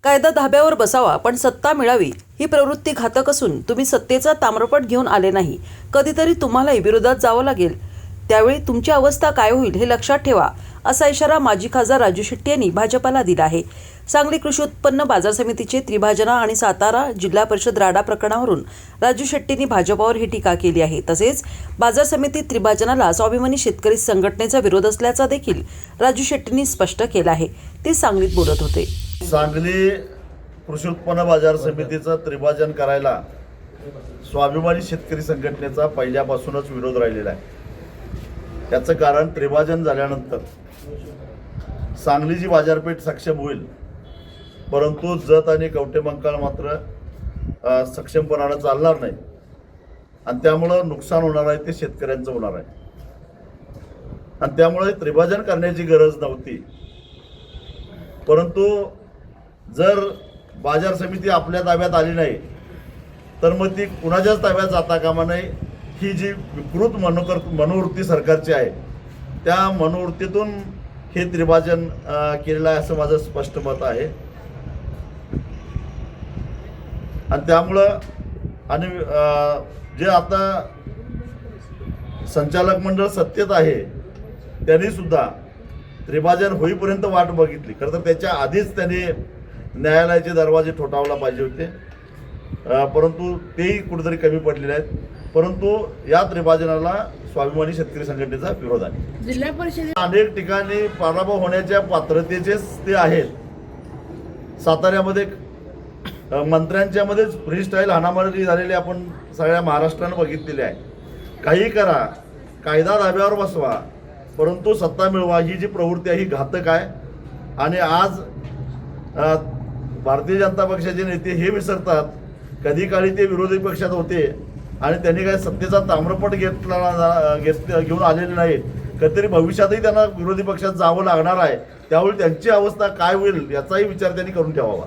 कायदा धाब्यावर बसावा पण सत्ता मिळावी ही प्रवृत्ती घातक असून तुम्ही सत्तेचा ताम्रपट घेऊन आले नाही. कधीतरी तुम्हालाही विरोधात जावं लागेल. त्यावेळी तुमची अवस्था काय होईल हे लक्षात ठेवा, असा इशारा माजी खासदार राजू शेट्टी यांनी भाजपाला दिला आहे. सांगली कृषी उत्पन्न बाजार समितीचे त्रिभाजना आणि सातारा जिल्हा परिषद राडा प्रकरणावरून राजू शेट्टींनी भाजपावर ही टीका केली आहे. तसेच बाजार समिती त्रिभाजनाला स्वाभिमानी शेतकरी संघटनेचा विरोध असल्याचा देखील राजू शेट्टींनी स्पष्ट केला आहे. ते सांगलीत बोलत होते. सांगली कृषी उत्पन्न बाजार समितीचं त्रिभाजन करायला स्वाभिमानी शेतकरी संघटनेचा पहिल्यापासूनच विरोध राहिलेला आहे. याचं कारण त्रिभाजन झाल्यानंतर सांगलीची बाजारपेठ सक्षम होईल, परंतु जत आणि कवठेमंकाळ मात्र सक्षमपणानं चालणार नाही आणि त्यामुळं नुकसान होणार आहे ते शेतकऱ्यांचं होणार आहे आणि त्यामुळे त्रिभाजन करण्याची गरज नव्हती. परंतु जर बाजार समिती आपल्या ताब्यात आली नाही तर मग ती कुणाच्याच ताब्यात जाता कामा नये. ही जी विकृत मनोवृत्ती सरकारची आहे त्या मनोवृत्तीतून हे त्रिभाजन केलेलं आहे असं माझं स्पष्ट मत आहे. आणि त्यामुळं आणि जे आता संचालक मंडळ सत्तेत आहे त्यांनी सुद्धा त्रिभाजन होईपर्यंत वाट बघितली. खरं तर त्याच्या आधीच त्यांनी न्यायालयाचे दरवाजे ठोठावला पाहिजे होते, परंतु तेही कुठेतरी कमी पडलेले आहेत. परंतु या त्रिभाजनाला स्वाभिमानी शेतकरी संघटनेचा विरोध आहे. जिल्हा परिषद अनेक ठिकाणी पराभव होण्याच्या पात्रतेचेच ते आहेत. साताऱ्यामध्ये मंत्र्यांच्या मध्येच फ्रीस्टाईल हाणामारी झालेली आपण सगळ्या महाराष्ट्रानं बघितलेली आहे. काही करा, कायदा धाब्यावर बसवा, परंतु सत्ता मिळवा ही जी प्रवृत्ती आहे ही घातक आहे. आणि आज भारतीय जनता पक्षाचे नेते हे विसरतात, कधी काळी ते विरोधी पक्षात होते आणि त्यांनी काय सत्तेचा ताम्रपट घेऊन आलेले नाहीत. कधीतरी भविष्यातही त्यांना विरोधी पक्षात जावं लागणार आहे. त्यावेळी त्यांची अवस्था काय होईल याचाही विचार त्यांनी करून ठेवावा.